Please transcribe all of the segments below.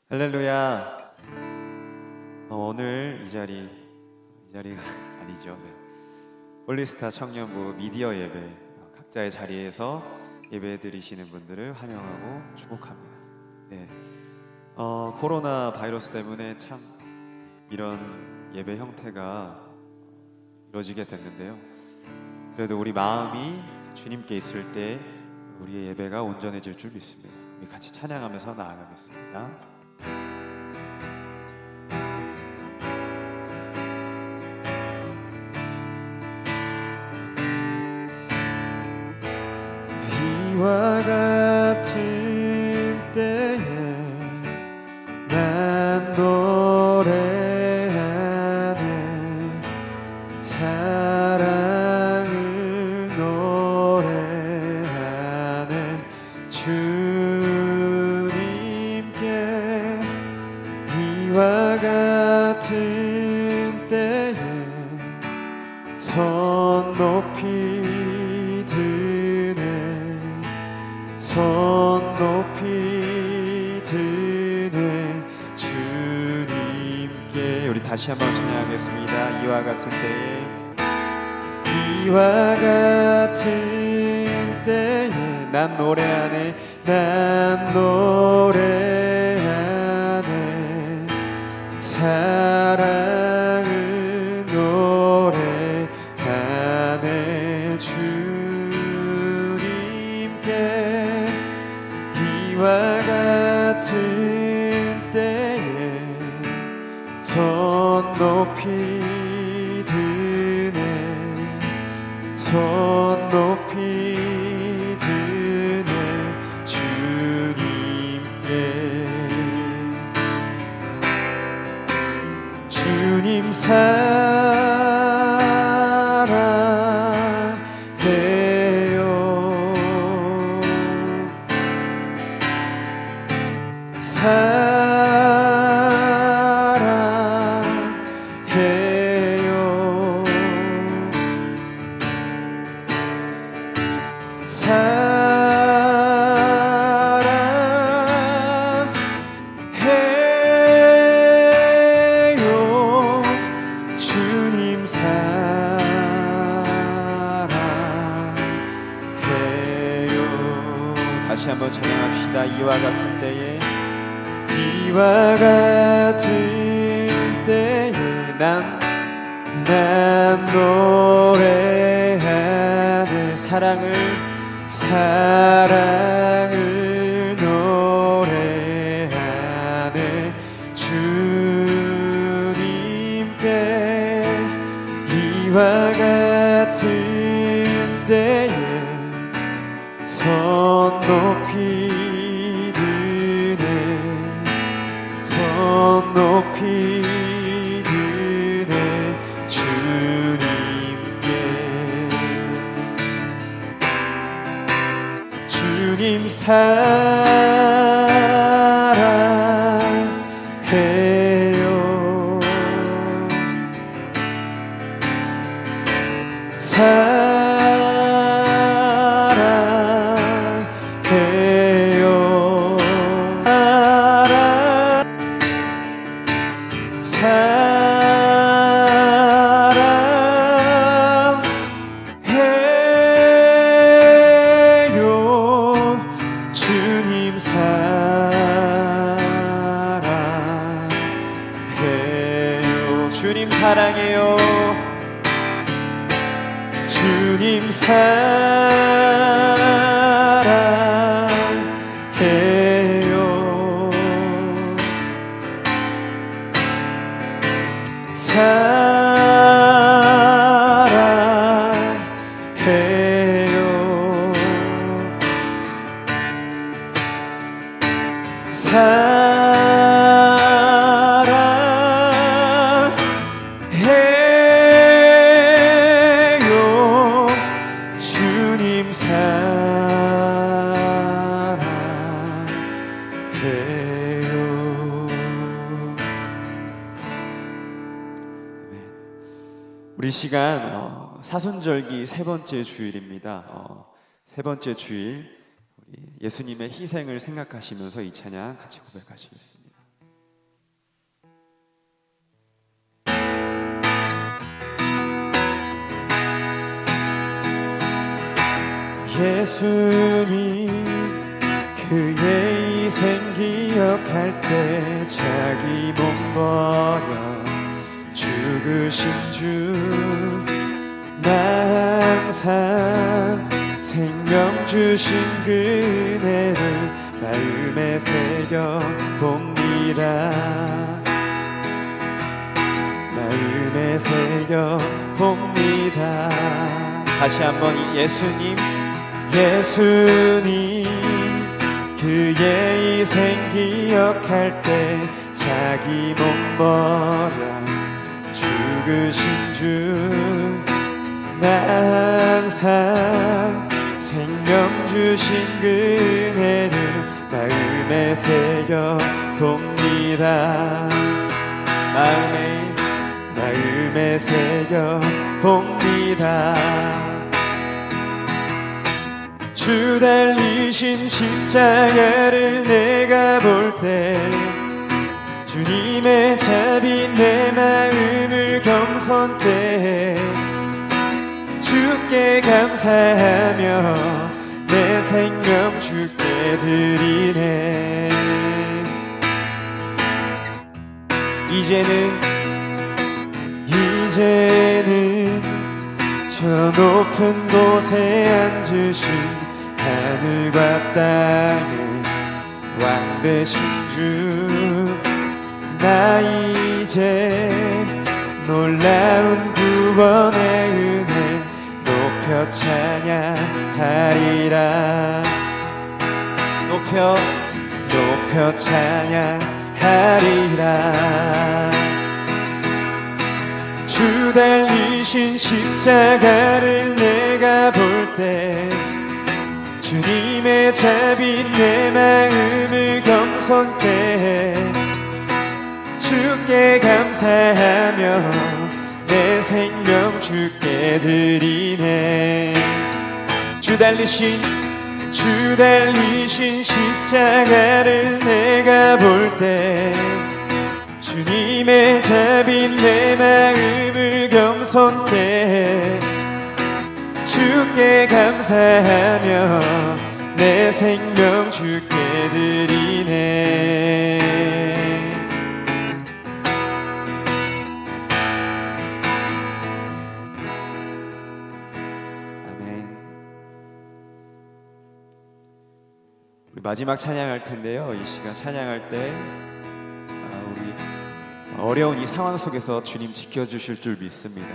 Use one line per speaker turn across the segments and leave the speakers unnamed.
할렐루야. 오늘 이 자리가 아니죠. 네. 홀리스타 청년부 미디어 예배 각자의 자리에서 예배 드리시는 분들을 환영하고 축복합니다. 네. 코로나 바이러스 때문에 참 이런 예배 형태가 이루어지게 됐는데요. 그래도 우리 마음이 주님께 있을 때 우리의 예배가 온전해질 줄 믿습니다. 우리 같이 찬양하면서 나아가겠습니다. 이와 같은 때에 난 노래하네 사랑을 노래하네 주님께 이와 같은 때에 손 높이 손 높이 드네 주님께. 우리 다시 한번 찬양하겠습니다. 이와 같은 때에 이와 같은 때에 난 노래하네 난 노래하네 사랑을 노래하네 주님께 이와 같은 때에 손 높이 드네 손 높이 드네 주님께. 주님 사랑해요 사랑해요 사랑해요 주님 사랑해요. 다시 한번 찬양합시다. 이와 같은 때에 이와 같은 때에 난 노래하네 사랑을 노래하네. 주님께 이와 같은 때에 손 높이 드네. 손 높이 드네. 주님께. 주님 사랑해요. 사랑해요. 사랑해요. 주님 사랑해요. 주님 사랑해요. 주님 사랑해요. 사랑해요. 사랑해요. 주님 사랑해요. 우리 시간 사순절기 세 번째 주일입니다. 세 번째 주일 우리 예수님의 희생을 생각하시면서 이 찬양 같이 고백하시겠습니다. 예수님 그의 희생 기억할 때 자기 몸 버려 죽으신 주 나 항상 생명 주신 그 은혜를 마음에 새겨 봅니다. 마음에 새겨 봅니다. 다시 한번 이 예수님 그의 희생 기억할 때 자기 몸 버려 죽으신 주 나 항상 생명 주신 그 은혜를 마음에 새겨 봅니다. 마음에 새겨 봅니다. 주 달리신 십자가를 내가 볼 때 주님의 자비 내 마음을 겸손케 주께 감사하며 내 생명 주께 드리네. 이제는 저 높은 곳에 앉으신 하늘과 땅의 왕 되신 주 나 이제 놀라운 구원의 은혜 높여 찬양하리라. 높여 찬양하리라. 주 달리신 십자가를 내가 볼 때 주님의 자비 내 마음을 겸손케 주께 감사하며 내 생명 주께 드리네. 주 달리신 십자가를 내가 볼 때 주님의 자비 내 마음을 겸손케 주께 감사하며 내 생명 주께 드리네. 아멘. 우리 마지막 찬양할 텐데요. 이 시간 찬양할 때 우리 어려운 이 상황 속에서 주님 지켜주실 줄 믿습니다.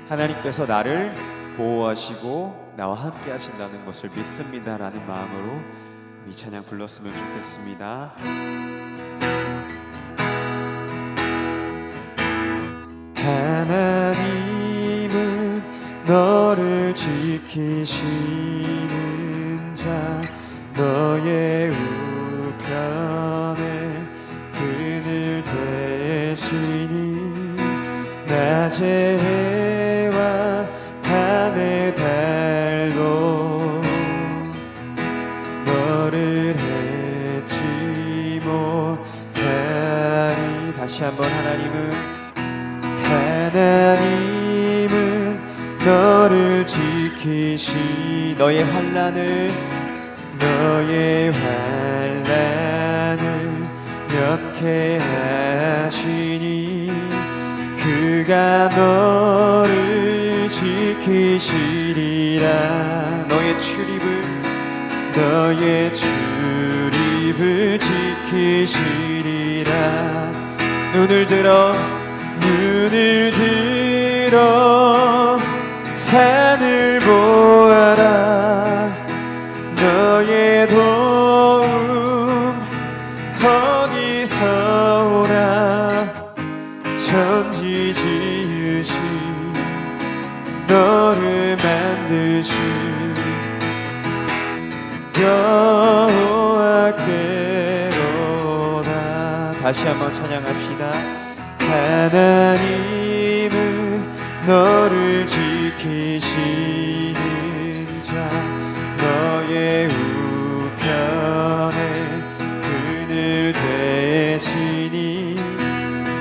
하나님께서 나를 보호하시고 나와 함께 하신다는 것을 믿습니다라는 마음으로 이 찬양 불렀으면 좋겠습니다. 하나님은 너를 지키시는 자, 너의 우편에 그늘 되시니 낮의 해와 밤의 달도 너를 해치 못하리. 다시 한번 하나님은 너를 지키시 너의 환난을 면케하시니 그가 너를 지키시리라. 너의 출입을 지키시리라. 눈을 들어 산을 보아라. 너의 도움 어디서 오나. 천지 지으신 너를 만드신 여호와께로다. 다시 한번 찬양합시다. 하나님은 너를 지키시는 자, 너의 우편에 그늘 되시니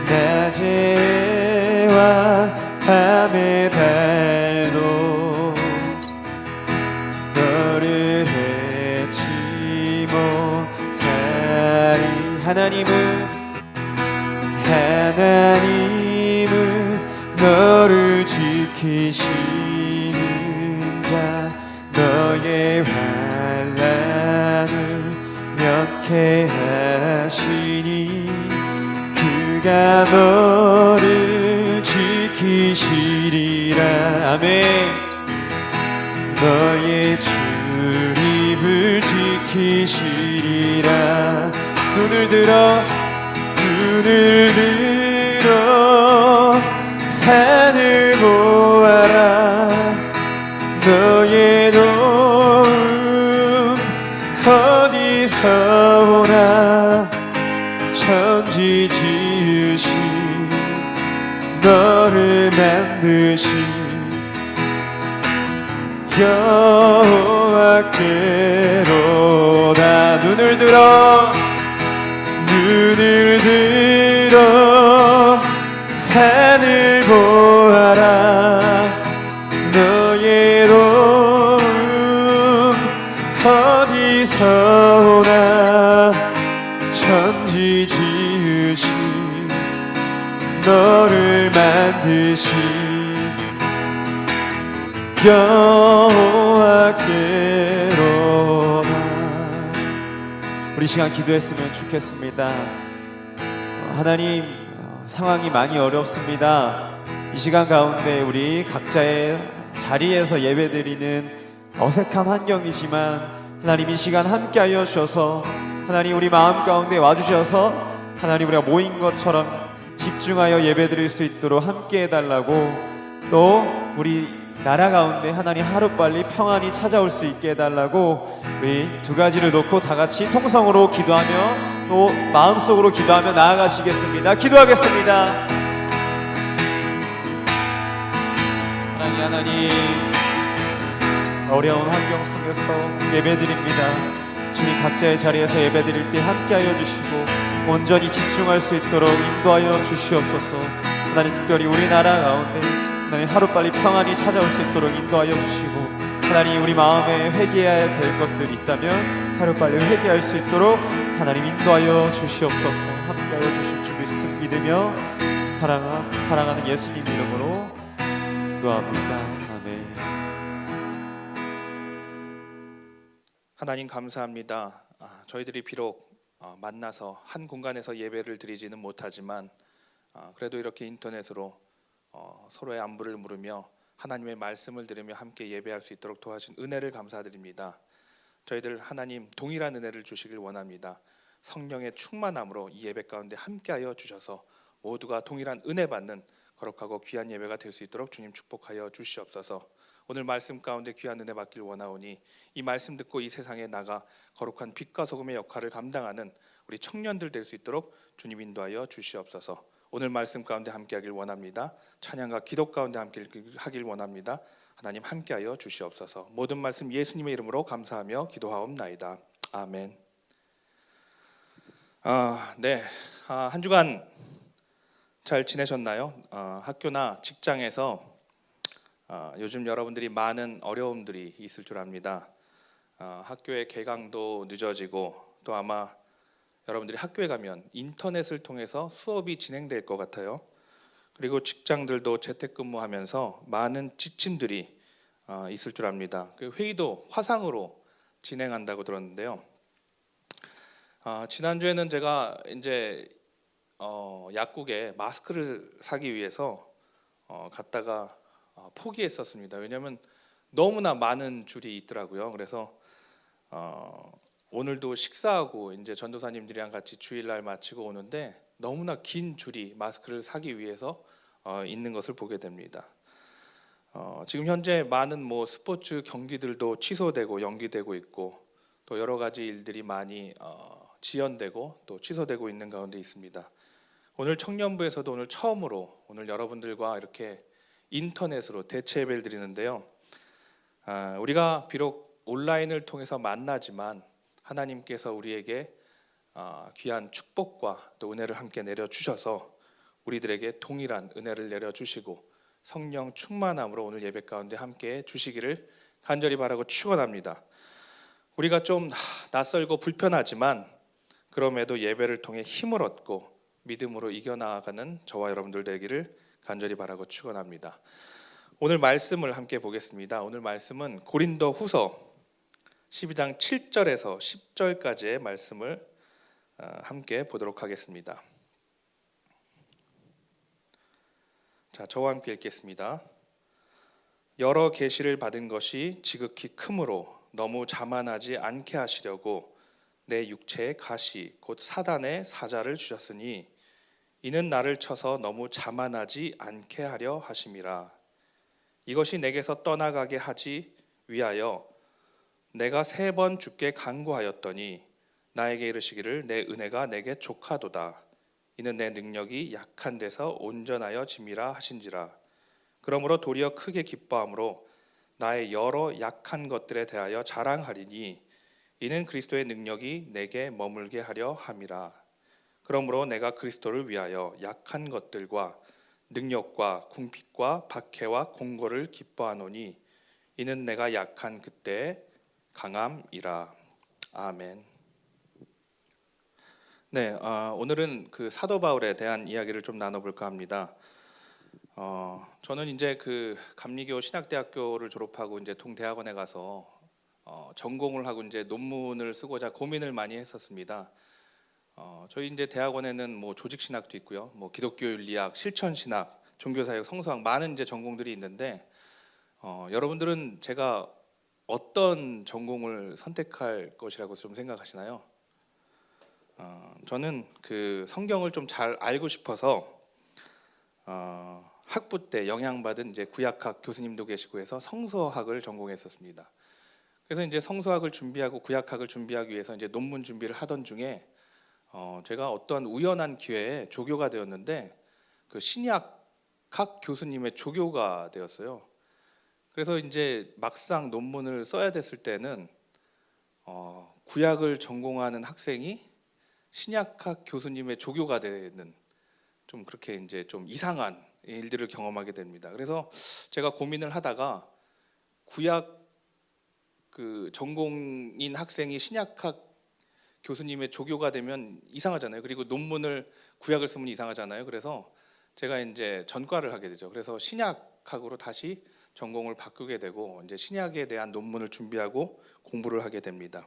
낮의 해와 밤의 달도 너를 해치 못하리. 하나님은 너를 지키시는 자, 너의 환난을 면케하시니 그가 너를 지키시리라. 아멘. 너의 출입을 지키시리라. 눈을 들어 산을 보아라. 너의 도움 어디서 오나. 천지 지으신 너를 만드신 여호와께로다. 눈을 들어 산을 보아라. 너의 도움 어디서 오나. 천지 지으신 너를 만드신 여호와께로다. 우리 시간 기도했으면 좋겠습니다. 하나님, 상황이 많이 어렵습니다. 이 시간 가운데 우리 각자의 자리에서 예배드리는 어색한 환경이지만 하나님 이 시간 함께하여 주셔서 하나님 우리 마음 가운데 와주셔서 하나님 우리가 모인 것처럼 집중하여 예배드릴 수 있도록 함께해달라고, 또 우리 나라 가운데 하나님 하루빨리 평안이 찾아올 수 있게 해달라고 우리 두 가지를 놓고 다 같이 통성으로 기도하며 또 마음속으로 기도하며 나아가시겠습니다. 기도하겠습니다. 하나님, 어려운 환경 속에서 예배드립니다. 주님 각자의 자리에서 예배드릴 때 함께하여 주시고 온전히 집중할 수 있도록 인도하여 주시옵소서. 하나님, 특별히 우리나라 가운데 하나님 하루빨리 평안이 찾아올 수 있도록 인도하여 주시고, 하나님 우리 마음에 회개해야 될 것들이 있다면 하루빨리 회개할 수 있도록 하나님 인도하여 주시옵소서. 함께하여 주실 줄 믿으며 사랑하는 예수님 이름으로 기도합니다. 아멘.
하나님 감사합니다. 저희들이 비록 만나서 한 공간에서 예배를 드리지는 못하지만 그래도 이렇게 인터넷으로 서로의 안부를 물으며 하나님의 말씀을 들으며 함께 예배할 수 있도록 도와준 은혜를 감사드립니다. 저희들 하나님 동일한 은혜를 주시길 원합니다. 성령의 충만함으로 이 예배 가운데 함께하여 주셔서 모두가 동일한 은혜 받는 거룩하고 귀한 예배가 될 수 있도록 주님 축복하여 주시옵소서. 오늘 말씀 가운데 귀한 은혜 받길 원하오니 이 말씀 듣고 이 세상에 나가 거룩한 빛과 소금의 역할을 감당하는 우리 청년들 될 수 있도록 주님 인도하여 주시옵소서. 오늘 말씀 가운데 함께하길 원합니다. 찬양과 기도 가운데 함께하길 원합니다. 하나님 함께하여 주시옵소서. 모든 말씀 예수님의 이름으로 감사하며 기도하옵나이다. 아멘. 한 주간 잘 지내셨나요? 학교나 직장에서 요즘 여러분들이 많은 어려움들이 있을 줄 압니다. 학교의 개강도 늦어지고 또 아마 여러분들이 학교에 가면 인터넷을 통해서 수업이 진행될 것 같아요. 그리고 직장들도 재택근무하면서 많은 지침들이 있을 줄 압니다. 그 회의도 화상으로 진행한다고 들었는데요. 지난주에는 제가 이제 약국에 마스크를 사기 위해서 갔다가 포기했었습니다. 왜냐하면 너무나 많은 줄이 있더라고요. 그래서 오늘도 식사하고 이제 전도사님들이랑 같이 주일날 마치고 오는데 너무나 긴 줄이 마스크를 사기 위해서 있는 것을 보게 됩니다. 지금 현재 많은 스포츠 경기들도 취소되고 연기되고 있고 또 여러 가지 일들이 많이 지연되고 또 취소되고 있는 가운데 있습니다. 오늘 청년부에서도 오늘 처음으로 오늘 여러분들과 이렇게 인터넷으로 대체 예배를 드리는데요. 우리가 비록 온라인을 통해서 만나지만 하나님께서 우리에게 귀한 축복과 또 은혜를 함께 내려주셔서 우리들에게 동일한 은혜를 내려주시고 성령 충만함으로 오늘 예배 가운데 함께 주시기를 간절히 바라고 축원합니다. 우리가 좀 낯설고 불편하지만 그럼에도 예배를 통해 힘을 얻고 믿음으로 이겨나가는 저와 여러분들 되기를 간절히 바라고 축원합니다. 오늘 말씀을 함께 보겠습니다. 오늘 말씀은 고린도 후서 12장 7절에서 10절까지의 말씀을 함께 보도록 하겠습니다. 자, 저와 함께 읽겠습니다. 여러 계시를 받은 것이 지극히 크므로 너무 자만하지 않게 하시려고 내 육체에 가시 곧 사단의 사자를 주셨으니 이는 나를 쳐서 너무 자만하지 않게 하려 하심이라. 이것이 내게서 떠나가게 하지 위하여 내가 3번 주께 간구하였더니 나에게 이르시기를 내 은혜가 내게 족하도다. 이는 내 능력이 약한 데서 온전하여 짐이라 하신지라. 그러므로 도리어 크게 기뻐함으로 나의 여러 약한 것들에 대하여 자랑하리니 이는 그리스도의 능력이 내게 머물게 하려 함이라. 그러므로 내가 그리스도를 위하여 약한 것들과 능력과 궁핍과 박해와 공고를 기뻐하노니 이는 내가 약한 그때의 강함이라. 아멘. 오늘은 그 사도 바울에 대한 이야기를 좀 나눠볼까 합니다. 저는 이제 그 감리교 신학대학교를 졸업하고 이제 동대학원에 가서 전공을 하고 이제 논문을 쓰고자 고민을 많이 했었습니다. 저희 이제 대학원에는 조직신학도 있고요, 기독교 윤리학, 실천신학, 종교사역, 성서학 많은 이제 전공들이 있는데 여러분들은 제가 어떤 전공을 선택할 것이라고 좀 생각하시나요? 저는 그 성경을 좀 잘 알고 싶어서 학부 때 영향받은 이제 구약학 교수님도 계시고 해서 성서학을 전공했었습니다. 그래서 이제 성서학을 준비하고 구약학을 준비하기 위해서 이제 논문 준비를 하던 중에 제가 어떠한 우연한 기회에 조교가 되었는데 그 신약학 교수님의 조교가 되었어요. 그래서 이제 막상 논문을 써야 됐을 때는 구약을 전공하는 학생이 신약학 교수님의 조교가 되는 좀 그렇게 이제 좀 이상한 일들을 경험하게 됩니다. 그래서 제가 고민을 하다가 구약 그 전공인 학생이 신약학 교수님의 조교가 되면 이상하잖아요. 그리고 논문을 구약을 쓰면 이상하잖아요. 그래서 제가 이제 전과를 하게 되죠. 그래서 신약학으로 다시 전공을 바꾸게 되고 이제 신약에 대한 논문을 준비하고 공부를 하게 됩니다.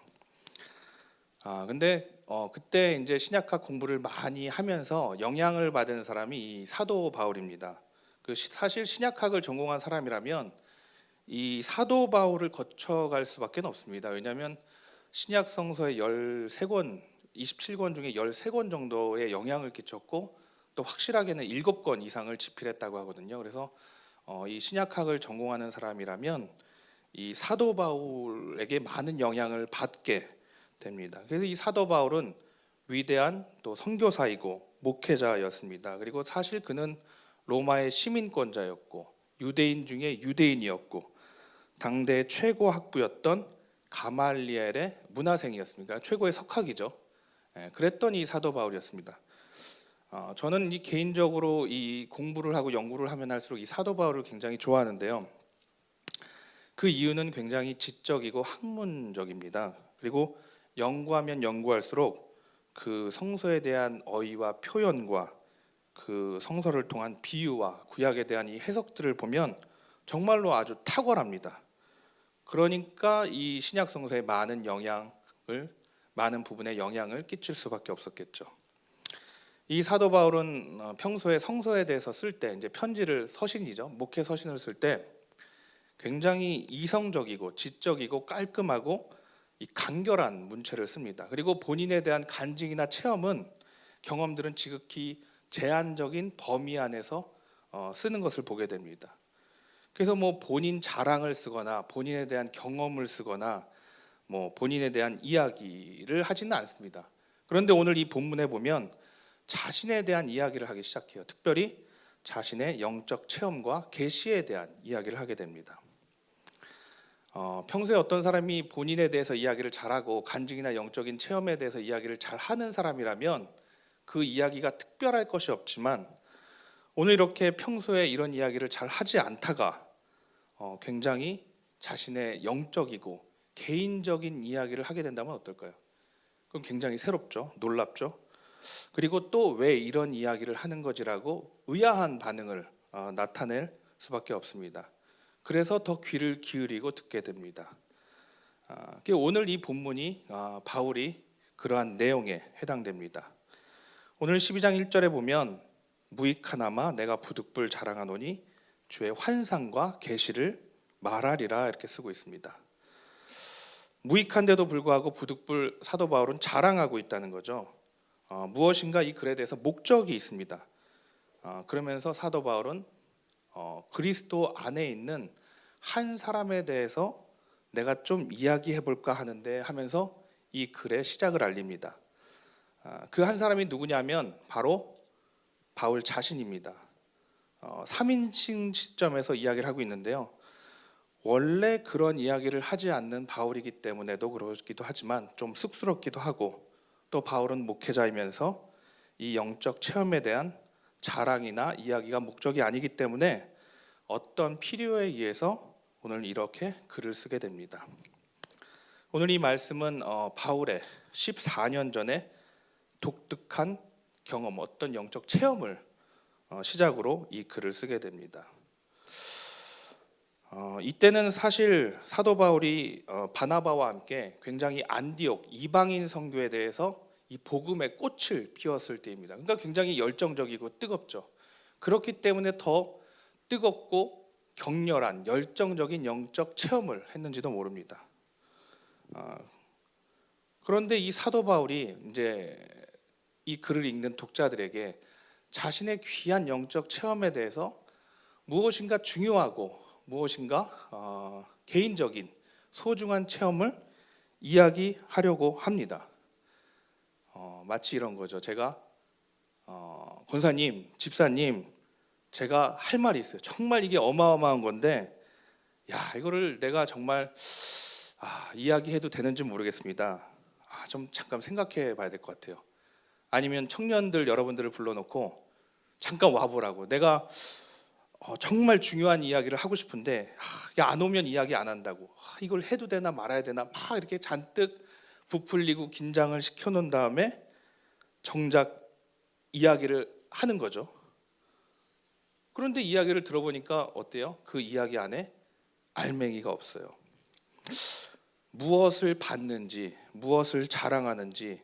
근데 그때 이제 신약학 공부를 많이 하면서 영향을 받은 사람이 이 사도 바울입니다. 사실 신약학을 전공한 사람이라면 이 사도 바울을 거쳐갈 수밖에 없습니다. 왜냐하면 신약 성서의 13권, 27권 중에 13권 정도의 영향을 끼쳤고 또 확실하게는 7권 이상을 집필했다고 하거든요. 그래서 이 신약학을 전공하는 사람이라면 이 사도 바울에게 많은 영향을 받게 됩니다. 그래서 이 사도 바울은 위대한 또 선교사이고 목회자였습니다. 그리고 사실 그는 로마의 시민권자였고 유대인 중에 유대인이었고 당대 최고 학부였던 가말리엘의 문화생이었습니다. 최고의 석학이죠. 그랬던 이 사도 바울이었습니다. 저는 이 개인적으로 이 공부를 하고 연구를 하면 할수록 이 사도 바울을 굉장히 좋아하는데요. 그 이유는 굉장히 지적이고 학문적입니다. 그리고 연구하면 연구할수록 그 성서에 대한 어휘와 표현과 그 성서를 통한 비유와 구약에 대한 이 해석들을 보면 정말로 아주 탁월합니다. 그러니까 이 신약 성서에 많은 부분에 영향을 끼칠 수밖에 없었겠죠. 이 사도 바울은 평소에 성서에 대해서 쓸 때 이제 편지를 서신이죠. 목회 서신을 쓸 때 굉장히 이성적이고 지적이고 깔끔하고 이 간결한 문체를 씁니다. 그리고 본인에 대한 간증이나 경험들은 지극히 제한적인 범위 안에서 쓰는 것을 보게 됩니다. 그래서 뭐 본인 자랑을 쓰거나 본인에 대한 경험을 쓰거나 뭐 본인에 대한 이야기를 하지는 않습니다. 그런데 오늘 이 본문에 보면 자신에 대한 이야기를 하기 시작해요. 특별히 자신의 영적 체험과 계시에 대한 이야기를 하게 됩니다. 평소에 어떤 사람이 본인에 대해서 이야기를 잘하고 간증이나 영적인 체험에 대해서 이야기를 잘하는 사람이라면 그 이야기가 특별할 것이 없지만 오늘 이렇게 평소에 이런 이야기를 잘 하지 않다가 굉장히 자신의 영적이고 개인적인 이야기를 하게 된다면 어떨까요? 그럼 굉장히 새롭죠, 놀랍죠. 그리고 또 왜 이런 이야기를 하는 거지라고 의아한 반응을 나타낼 수밖에 없습니다. 그래서 더 귀를 기울이고 듣게 됩니다. 오늘 이 본문이 바울이 그러한 내용에 해당됩니다. 오늘 12장 1절에 보면 무익하나마 내가 부득불 자랑하노니 주의 환상과 계시를 말하리라 이렇게 쓰고 있습니다. 무익한데도 불구하고 부득불 사도 바울은 자랑하고 있다는 거죠. 무엇인가 이 글에 대해서 목적이 있습니다. 그러면서 사도 바울은 그리스도 안에 있는 한 사람에 대해서 내가 좀 이야기해 볼까 하면서 이 글의 시작을 알립니다. 그 한 사람이 누구냐면 바로 바울 자신입니다. 3인칭 시점에서 이야기를 하고 있는데요. 원래 그런 이야기를 하지 않는 바울이기 때문에도 그러기도 하지만 좀 쑥스럽기도 하고 또 바울은 목회자이면서 이 영적 체험에 대한 자랑이나 이야기가 목적이 아니기 때문에 어떤 필요에 의해서 오늘 이렇게 글을 쓰게 됩니다. 오늘 이 말씀은 바울의 14년 전에 독특한 경험, 어떤 영적 체험을 시작으로 이 글을 쓰게 됩니다. 이때는 사실 사도 바울이 바나바와 함께 굉장히 안디옥 이방인 선교에 대해서 이 복음의 꽃을 피웠을 때입니다. 그러니까 굉장히 열정적이고 뜨겁죠. 그렇기 때문에 더 뜨겁고 격렬한 열정적인 영적 체험을 했는지도 모릅니다. 그런데 이 사도 바울이 이제 이 글을 읽는 독자들에게 자신의 귀한 영적 체험에 대해서 무엇인가 중요하고 무엇인가 개인적인 소중한 체험을 이야기하려고 합니다. 마치 이런 거죠. 제가 권사님, 집사님, 제가 할 말이 있어요. 정말 이게 어마어마한 건데, 이거를 내가 정말 이야기해도 되는지 모르겠습니다. 좀 잠깐 생각해 봐야 될 것 같아요. 아니면 청년들 여러분들을 불러놓고 잠깐 와보라고. 내가 정말 중요한 이야기를 하고 싶은데 안 오면 이야기 안 한다고. 이걸 해도 되나 말아야 되나 막 이렇게 잔뜩 부풀리고 긴장을 시켜놓은 다음에 정작 이야기를 하는 거죠. 그런데 이야기를 들어보니까 어때요? 그 이야기 안에 알맹이가 없어요. 무엇을 받는지, 무엇을 자랑하는지,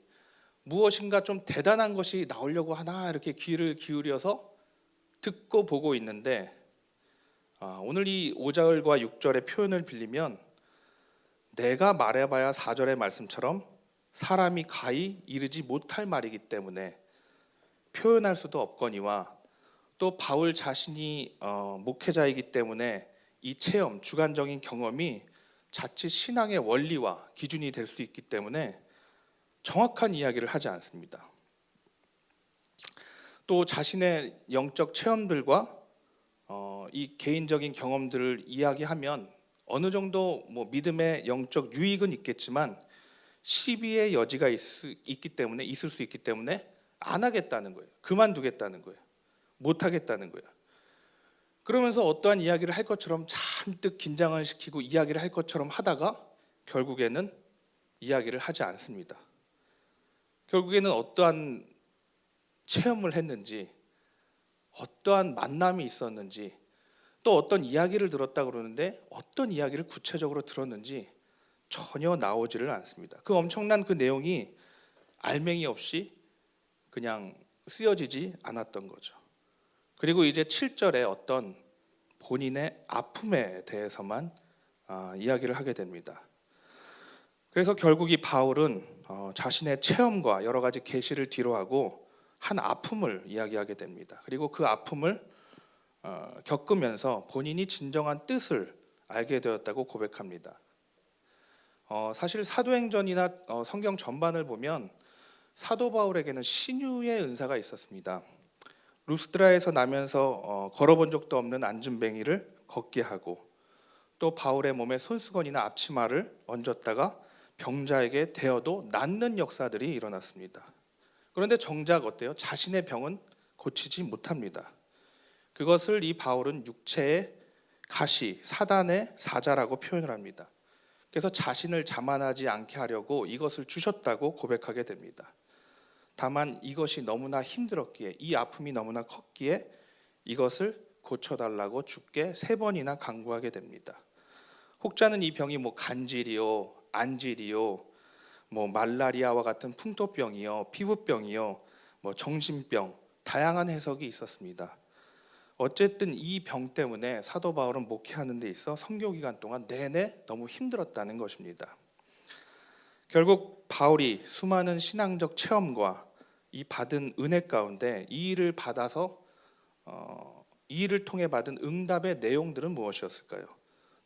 무엇인가 좀 대단한 것이 나오려고 하나 이렇게 귀를 기울여서 듣고 보고 있는데, 오늘 이 5절과 6절의 표현을 빌리면 내가 말해봐야 4절의 말씀처럼 사람이 가히 이르지 못할 말이기 때문에 표현할 수도 없거니와, 또 바울 자신이 목회자이기 때문에 이 체험, 주관적인 경험이 자칫 신앙의 원리와 기준이 될 수 있기 때문에 정확한 이야기를 하지 않습니다. 또 자신의 영적 체험들과 이 개인적인 경험들을 이야기하면 어느 정도 믿음의 영적 유익은 있겠지만 시비의 여지가 있기 때문에, 있을 수 있기 때문에 안 하겠다는 거예요. 그만두겠다는 거예요. 못 하겠다는 거예요. 그러면서 어떠한 이야기를 할 것처럼 잔뜩 긴장을 시키고 이야기를 할 것처럼 하다가 결국에는 이야기를 하지 않습니다. 결국에는 어떠한 체험을 했는지, 어떠한 만남이 있었는지, 또 어떤 이야기를 들었다 그러는데 어떤 이야기를 구체적으로 들었는지 전혀 나오지를 않습니다. 그 엄청난 그 내용이 알맹이 없이 그냥 쓰여지지 않았던 거죠. 그리고 이제 7절에 어떤 본인의 아픔에 대해서만 이야기를 하게 됩니다. 그래서 결국 이 바울은 자신의 체험과 여러 가지 계시를 뒤로하고 한 아픔을 이야기하게 됩니다. 그리고 그 아픔을 겪으면서 본인이 진정한 뜻을 알게 되었다고 고백합니다. 사실 사도행전이나 성경 전반을 보면 사도 바울에게는 신유의 은사가 있었습니다. 루스드라에서 나면서 걸어본 적도 없는 안진뱅이를 걷게 하고, 또 바울의 몸에 손수건이나 앞치마를 얹었다가 병자에게 대어도 낫는 역사들이 일어났습니다. 그런데 정작 어때요? 자신의 병은 고치지 못합니다. 그것을 이 바울은 육체의 가시, 사단의 사자라고 표현을 합니다. 그래서 자신을 자만하지 않게 하려고 이것을 주셨다고 고백하게 됩니다. 다만 이것이 너무나 힘들었기에, 이 아픔이 너무나 컸기에 이것을 고쳐달라고 주께 3번이나 간구하게 됩니다. 혹자는 이 병이 간질이요, 안질이요, 말라리아와 같은 풍토병이요, 피부병이요, 정신병, 다양한 해석이 있었습니다. 어쨌든 이 병 때문에 사도 바울은 목회하는 데 있어 선교 기간 동안 내내 너무 힘들었다는 것입니다. 결국 바울이 수많은 신앙적 체험과 이 받은 은혜 가운데 이 일을 받아서 이 일을 통해 받은 응답의 내용들은 무엇이었을까요?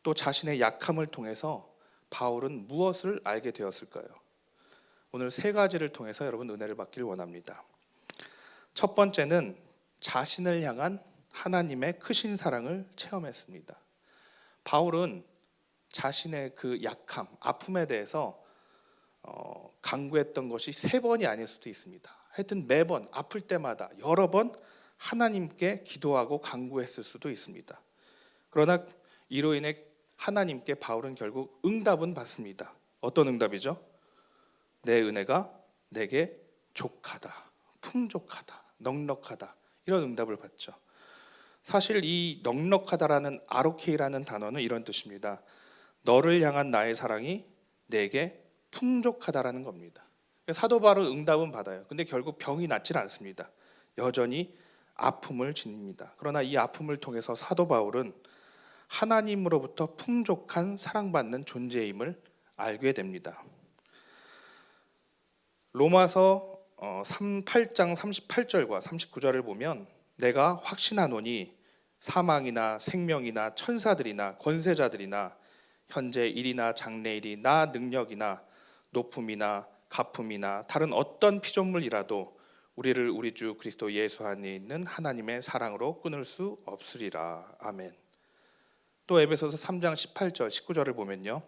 또 자신의 약함을 통해서 바울은 무엇을 알게 되었을까요? 오늘 3가지를 통해서 여러분 은혜를 받기를 원합니다. 첫 번째는 자신을 향한 하나님의 크신 사랑을 체험했습니다. 바울은 자신의 그 약함, 아픔에 대해서 간구했던 것이 3번이 아닐 수도 있습니다. 하여튼 매번 아플 때마다 여러 번 하나님께 기도하고 간구했을 수도 있습니다. 그러나 이로 인해 하나님께 바울은 결국 응답은 받습니다. 어떤 응답이죠? 내 은혜가 내게 족하다, 풍족하다, 넉넉하다, 이런 응답을 받죠. 사실 이 넉넉하다라는 아로케이라는 단어는 이런 뜻입니다. 너를 향한 나의 사랑이 내게 풍족하다라는 겁니다. 사도 바울은 응답은 받아요. 근데 결국 병이 낫질 않습니다. 여전히 아픔을 지닙니다. 그러나 이 아픔을 통해서 사도 바울은 하나님으로부터 풍족한 사랑받는 존재임을 알게 됩니다. 로마서 8장 38절과 39절을 보면 내가 확신하노니 사망이나 생명이나 천사들이나 권세자들이나 현재 일이나 장래일이 나 능력이나 높음이나 가품이나 다른 어떤 피조물이라도 우리를 우리 주 그리스도 예수 안에 있는 하나님의 사랑으로 끊을 수 없으리라. 아멘. 또 에베소서 3장 18절 19절을 보면요,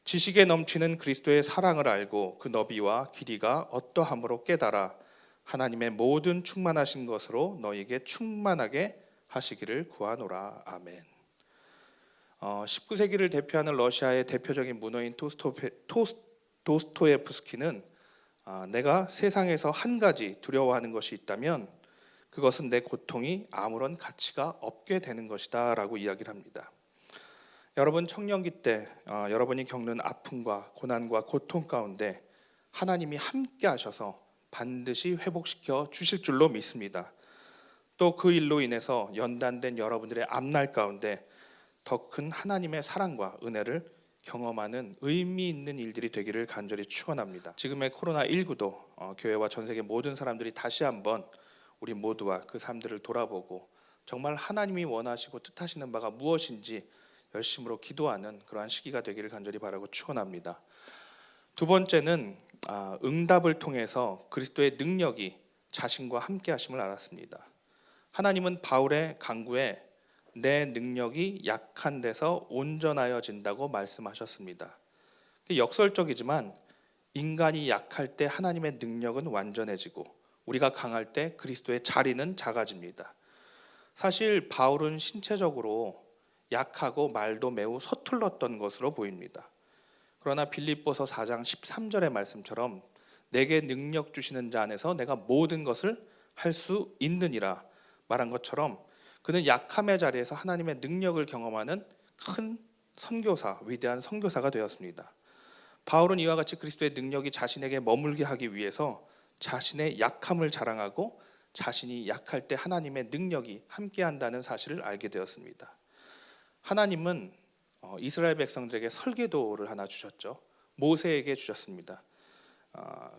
지식에 넘치는 그리스도의 사랑을 알고 그 너비와 길이가 어떠함으로 깨달아 하나님의 모든 충만하신 것으로 너희에게 충만하게 하시기를 구하노라. 아멘. 19세기를 대표하는 러시아의 대표적인 문어인 도스토예프스키는 내가 세상에서 한 가지 두려워하는 것이 있다면 그것은 내 고통이 아무런 가치가 없게 되는 것이다 라고 이야기를 합니다. 여러분 청년기 때 여러분이 겪는 아픔과 고난과 고통 가운데 하나님이 함께 하셔서 반드시 회복시켜 주실 줄로 믿습니다. 또 그 일로 인해서 연단된 여러분들의 앞날 가운데 더 큰 하나님의 사랑과 은혜를 경험하는 의미 있는 일들이 되기를 간절히 축원합니다. 지금의 코로나19도 교회와 전 세계 모든 사람들이 다시 한번 우리 모두와 그 삶들을 돌아보고 정말 하나님이 원하시고 뜻하시는 바가 무엇인지 열심으로 기도하는 그러한 시기가 되기를 간절히 바라고 축원합니다. 두 번째는 응답을 통해서 그리스도의 능력이 자신과 함께 하심을 알았습니다. 하나님은 바울의 강구에 내 능력이 약한 데서 온전하여진다고 말씀하셨습니다. 역설적이지만 인간이 약할 때 하나님의 능력은 완전해지고 우리가 강할 때 그리스도의 자리는 작아집니다. 사실 바울은 신체적으로 약하고 말도 매우 서툴렀던 것으로 보입니다. 그러나 빌립보서 4장 13절의 말씀처럼 내게 능력 주시는 자 안에서 내가 모든 것을 할 수 있느니라 말한 것처럼 그는 약함의 자리에서 하나님의 능력을 경험하는 큰 선교사, 위대한 선교사가 되었습니다. 바울은 이와 같이 그리스도의 능력이 자신에게 머물게 하기 위해서 자신의 약함을 자랑하고 자신이 약할 때 하나님의 능력이 함께한다는 사실을 알게 되었습니다. 하나님은 이스라엘 백성들에게 설계도를 하나 주셨죠. 모세에게 주셨습니다.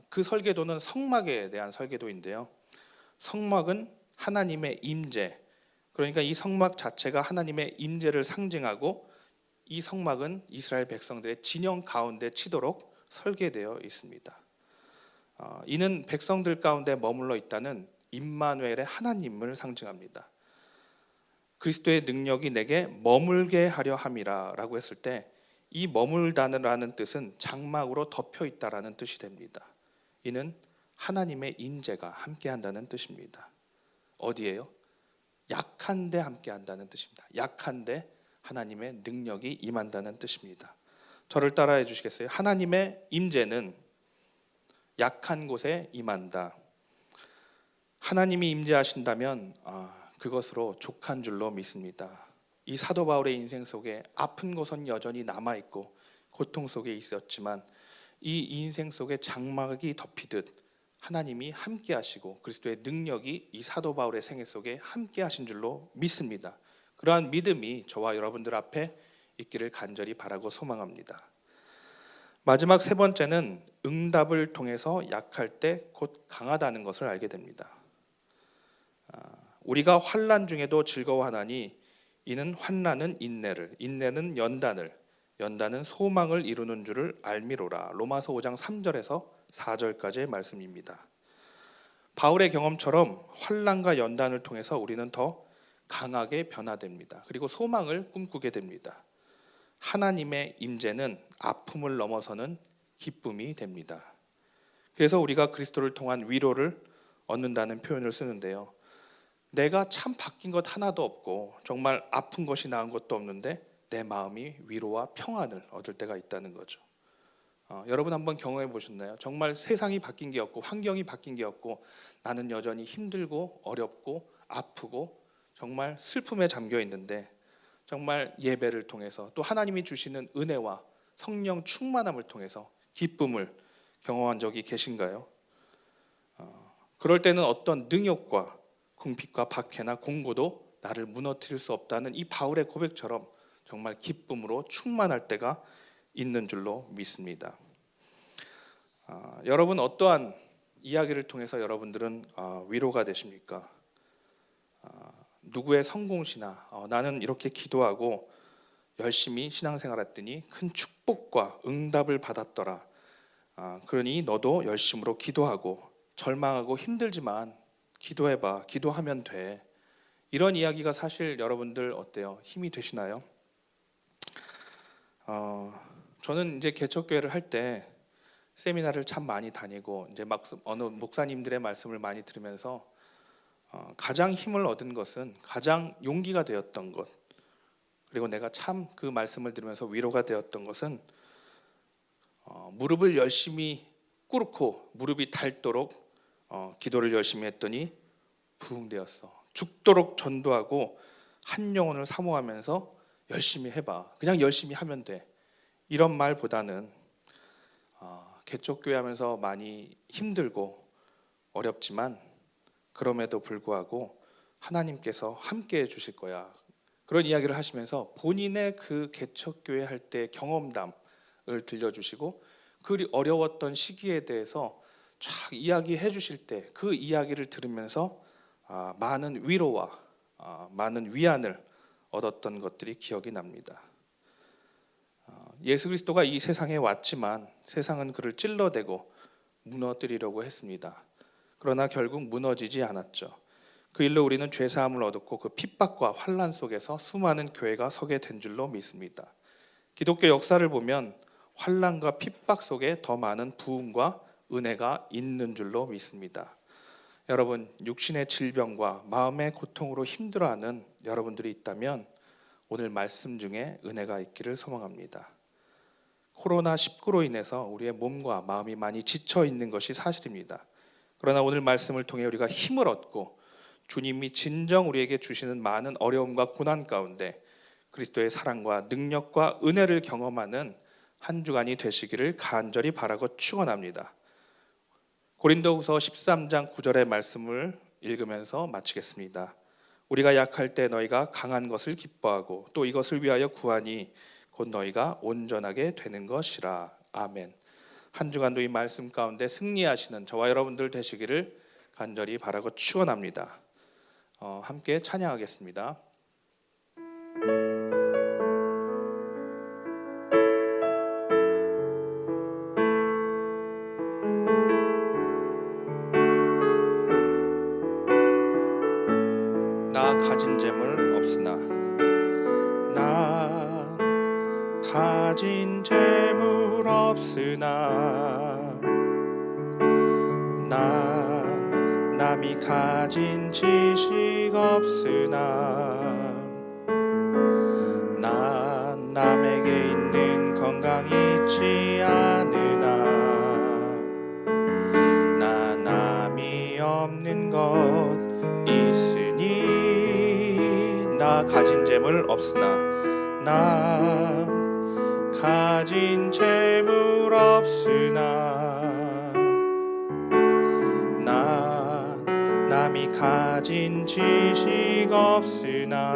그 설계도는 성막에 대한 설계도인데요. 성막은 하나님의 임재, 그러니까 이 성막 자체가 하나님의 임재를 상징하고 이 성막은 이스라엘 백성들의 진영 가운데 치도록 설계되어 있습니다. 이는 백성들 가운데 머물러 있다는 임마누엘의 하나님을 상징합니다. 그리스도의 능력이 내게 머물게 하려 함이라라고 했을 때 이 머물다라는 뜻은 장막으로 덮여 있다라는 뜻이 됩니다. 이는 하나님의 임재가 함께한다는 뜻입니다. 어디에요? 약한데 함께한다는 뜻입니다. 약한데 하나님의 능력이 임한다는 뜻입니다. 저를 따라해 주시겠어요? 하나님의 임재는 약한 곳에 임한다. 하나님이 임재하신다면 그것으로 족한 줄로 믿습니다. 이 사도 바울의 인생 속에 아픈 곳은 여전히 남아있고 고통 속에 있었지만 이 인생 속에 장막이 덮이듯 하나님이 함께 하시고 그리스도의 능력이 이 사도 바울의 생애 속에 함께 하신 줄로 믿습니다. 그러한 믿음이 저와 여러분들 앞에 있기를 간절히 바라고 소망합니다. 마지막 세 번째는 응답을 통해서 약할 때 곧 강하다는 것을 알게 됩니다. 우리가 환난 중에도 즐거워하나니 이는 환난은 인내를, 인내는 연단을, 연단은 소망을 이루는 줄을 알미로라. 로마서 5장 3절에서 4절까지의 말씀입니다. 바울의 경험처럼 환난과 연단을 통해서 우리는 더 강하게 변화됩니다. 그리고 소망을 꿈꾸게 됩니다. 하나님의 임재는 아픔을 넘어서는 기쁨이 됩니다. 그래서 우리가 그리스도를 통한 위로를 얻는다는 표현을 쓰는데요. 내가 참 바뀐 것 하나도 없고 정말 아픈 것이 나은 것도 없는데 내 마음이 위로와 평안을 얻을 때가 있다는 거죠. 여러분 한번 경험해 보셨나요? 정말 세상이 바뀐 게 없고 환경이 바뀐 게 없고 나는 여전히 힘들고 어렵고 아프고 정말 슬픔에 잠겨 있는데 정말 예배를 통해서 또 하나님이 주시는 은혜와 성령 충만함을 통해서 기쁨을 경험한 적이 계신가요? 그럴 때는 어떤 능욕과 궁핍과 박해나 공고도 나를 무너뜨릴 수 없다는 이 바울의 고백처럼 정말 기쁨으로 충만할 때가 있는 줄로 믿습니다. 여러분 어떠한 이야기를 통해서 여러분들은 위로가 되십니까? 누구의 성공시나 나는 이렇게 기도하고 열심히 신앙생활했더니 큰 축복과 응답을 받았더라. 그러니 너도 열심으로 기도하고 절망하고 힘들지만 기도해봐. 기도하면 돼. 이런 이야기가 사실 여러분들 어때요? 힘이 되시나요? 저는 이제 개척교회를 할 때 세미나를 참 많이 다니고 이제 막 어느 목사님들의 말씀을 많이 들으면서 가장 힘을 얻은 것은 가장 용기가 되었던 것, 그리고 내가 참 그 말씀을 들으면서 위로가 되었던 것은 무릎을 열심히 꿇고 무릎이 닳도록 기도를 열심히 했더니 부흥되었어. 죽도록 전도하고 한 영혼을 사모하면서 열심히 해봐. 그냥 열심히 하면 돼. 이런 말보다는 개척교회 하면서 많이 힘들고 어렵지만 그럼에도 불구하고 하나님께서 함께 해주실 거야. 그런 이야기를 하시면서 본인의 그 개척교회 할 때 경험담을 들려주시고 그 어려웠던 시기에 대해서 쫙 이야기해 주실 때 그 이야기를 들으면서 많은 위로와 많은 위안을 얻었던 것들이 기억이 납니다. 예수 그리스도가 이 세상에 왔지만 세상은 그를 찔러대고 무너뜨리려고 했습니다. 그러나 결국 무너지지 않았죠. 그 일로 우리는 죄사함을 얻었고 그 핍박과 환난 속에서 수많은 교회가 서게 된 줄로 믿습니다. 기독교 역사를 보면 환난과 핍박 속에 더 많은 부흥과 은혜가 있는 줄로 믿습니다. 여러분, 육신의 질병과 마음의 고통으로 힘들어하는 여러분들이 있다면 오늘 말씀 중에 은혜가 있기를 소망합니다. 코로나19로 인해서 우리의 몸과 마음이 많이 지쳐 있는 것이 사실입니다. 그러나 오늘 말씀을 통해 우리가 힘을 얻고 주님이 진정 우리에게 주시는 많은 어려움과 고난 가운데 그리스도의 사랑과 능력과 은혜를 경험하는 한 주간이 되시기를 간절히 바라고 축원합니다. 고린도후서 13장 9절의 말씀을 읽으면서 마치겠습니다. 우리가 약할 때 너희가 강한 것을 기뻐하고 또 이것을 위하여 구하니 곧 너희가 온전하게 되는 것이라. 아멘. 한 주간도 이 말씀 가운데 승리하시는 저와 여러분들 되시기를 간절히 바라고 축원합니다. 함께 찬양하겠습니다. 나 가진 재물 없으나 나 가진 재물 없으나 난 남이 가진 지식 없으나 난 남에게 있는 건강이 있지 않으나 나 남이 없는 것 있으니 나 가진 재물 없으나 나 가진 재물 없으나 나 남이 가진 지식 없으나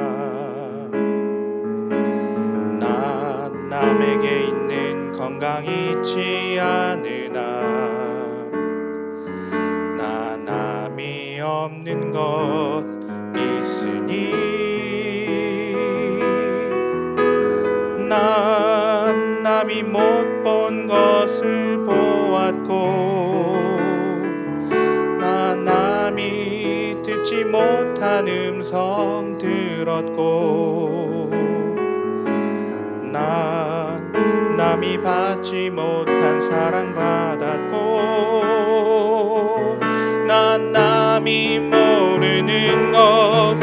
나 남에게 있는 건강이 있지 않으나 나 남이 없는 것 있으니 난 남이 못 본 것을 보았고 난 남이 듣지 못한 음성 들었고 난 남이 받지 못한 사랑 받았고 난 남이 모르는 것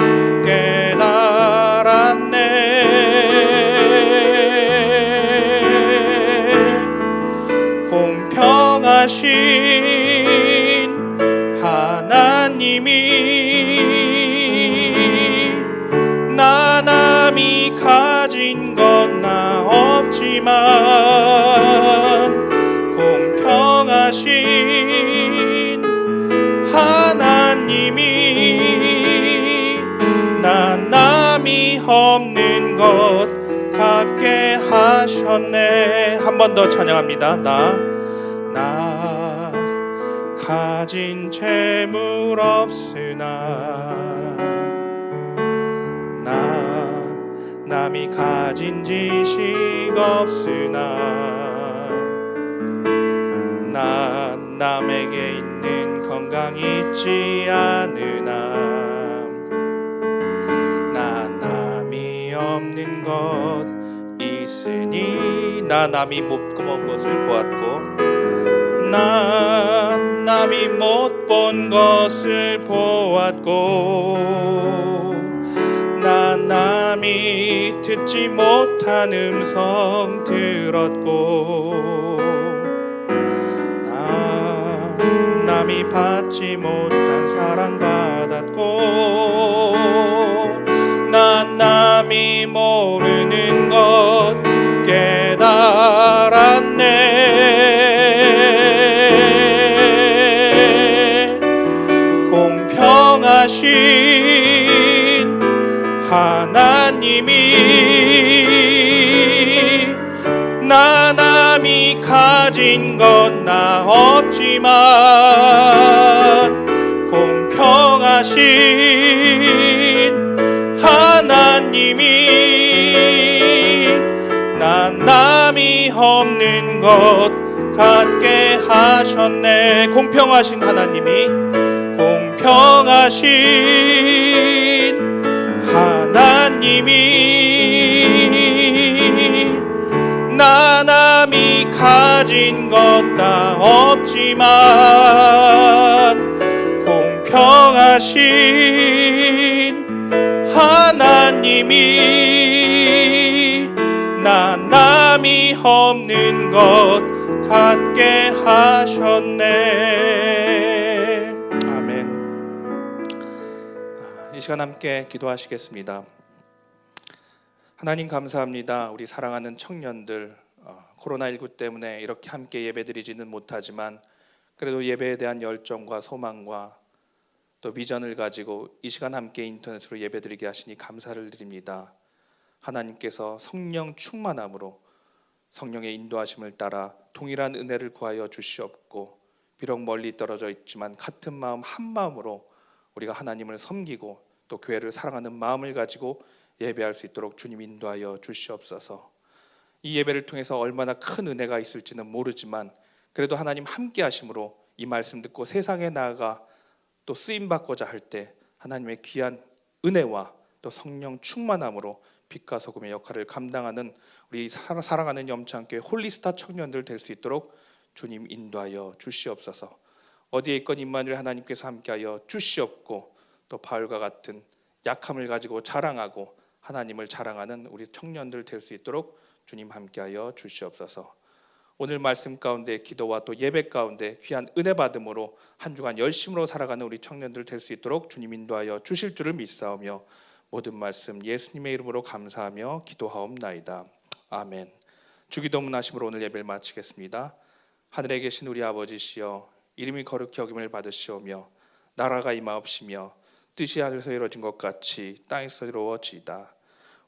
깨달았네. 공평하신 하나님이 나 남이 가진 건 나 없지만 공평하신 하나님이 나 남이 없는 것 같게 하셨네. 한 번 더 찬양합니다. 나 가진 재물 없으나 나 남이 가진 지식 없으나 난 남에게 있는 건강이 있지 않으나 난 남이 없는 것 있으니 나 남이 못 본 것을 보았고 난 남이 못 본 것을 보았고 난 남이 듣지 못한 음성 들었고 난 남이 받지 못한 사랑 받았고 난 남이 모르는 것 깨달았네. 공평하신 하나님이 나 남이 가진 것 나 없지만 공평하신 하나님이 나 남이 없는 것 갖게 하셨네. 공평하신 하나님이 공평하신 하나님이 나 남이 가진 것 다 없지만 공평하신 하나님이 나 남이 없는 것 갖게 하셨네. 아멘. 이 시간 함께 기도하시겠습니다. 하나님 감사합니다. 우리 사랑하는 청년들 코로나19 때문에 이렇게 함께 예배드리지는 못하지만 그래도 예배에 대한 열정과 소망과 또 비전을 가지고 이 시간 함께 인터넷으로 예배드리게 하시니 감사를 드립니다. 하나님께서 성령 충만함으로 성령의 인도하심을 따라 동일한 은혜를 구하여 주시옵고 비록 멀리 떨어져 있지만 같은 마음 한 마음으로 우리가 하나님을 섬기고 또 교회를 사랑하는 마음을 가지고 예배할 수 있도록 주님 인도하여 주시옵소서. 이 예배를 통해서 얼마나 큰 은혜가 있을지는 모르지만 그래도 하나님 함께 하심으로 이 말씀 듣고 세상에 나아가 또 쓰임 받고자 할 때 하나님의 귀한 은혜와 또 성령 충만함으로 빛과 소금의 역할을 감당하는 우리 사랑하는 염창교회 홀리스타 청년들 될 수 있도록 주님 인도하여 주시옵소서. 어디에 있건 임마누엘 하나님께서 함께하여 주시옵고 또 바울과 같은 약함을 가지고 자랑하고 하나님을 자랑하는 우리 청년들 될 수 있도록 주님 함께하여 주시옵소서. 오늘 말씀 가운데 기도와 또 예배 가운데 귀한 은혜 받음으로 한 주간 열심으로 살아가는 우리 청년들 될 수 있도록 주님 인도하여 주실 줄을 믿사오며 모든 말씀 예수님의 이름으로 감사하며 기도하옵나이다. 아멘. 주기도문 하심으로 오늘 예배를 마치겠습니다. 하늘에 계신 우리 아버지시여 이름이 거룩히 여김을 받으시오며 나라가 임하옵시며 뜻이 하늘에서 이루어진 것 같이 땅에서 이루어지이다.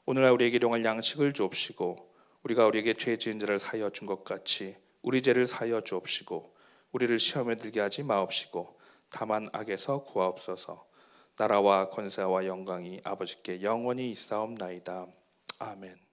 오늘날 우리에게 일용할 양식을 주옵시고 우리가 우리에게 죄 지은 자를 사하여 준 것 같이 우리 죄를 사하여 주옵시고 우리를 시험에 들게 하지 마옵시고 다만 악에서 구하옵소서. 나라와 권세와 영광이 아버지께 영원히 있사옵나이다. 아멘.